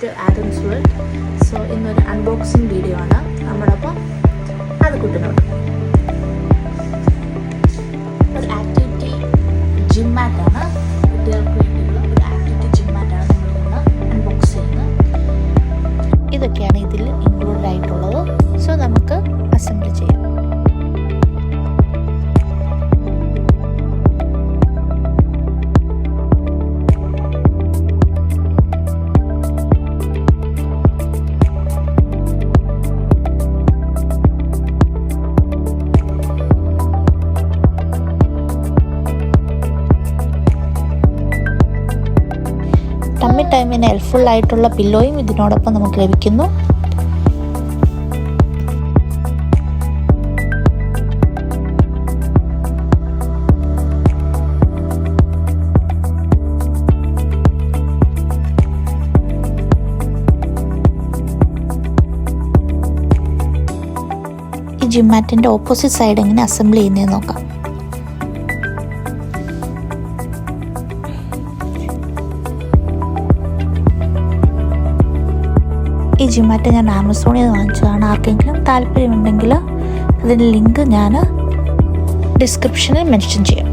To Adam's world. So ഇന്നൊരു unboxing video ആണ്. നമ്മളപ്പോൾ അത് കുട്ടിനോട് ഒരു ആക്ടിവിറ്റി ജിം മാറ്റാണ്, കുട്ടികൾക്ക് വേണ്ടിയുള്ള ഒരു ആക്ടിവിറ്റി ജിം മാറ്റാണ് നമ്മളിന്ന് അൺബോക്സ് ചെയ്യുന്നത്. ഇതൊക്കെയാണ് ഇതിൽ ഇൻക്ലൂഡഡ് ആയിട്ടുള്ളത്. സോ നമുക്ക് അസംബിൾ ചെയ്യാം. ടമ്മി ടൈമിന് ഹെൽപ്ഫുൾ ആയിട്ടുള്ള പില്ലോയും ഇതിനോടൊപ്പം നമുക്ക് ലഭിക്കുന്നു. ഈ ജിം മാറ്റിൻ്റെ ഓപ്പോസിറ്റ് സൈഡ് എങ്ങനെ അസംബിൾ ചെയ്യുന്നതെന്ന് നോക്കാം. ഈ ജിം മാറ്റ് ഞാൻ ആമസോണിൽ നിന്ന് വാങ്ങിച്ചതാണ്. ആർക്കെങ്കിലും താല്പര്യമുണ്ടെങ്കിൽ അതിൻ്റെ ലിങ്ക് ഞാൻ ഡിസ്ക്രിപ്ഷനിൽ മെൻഷൻ ചെയ്യാം.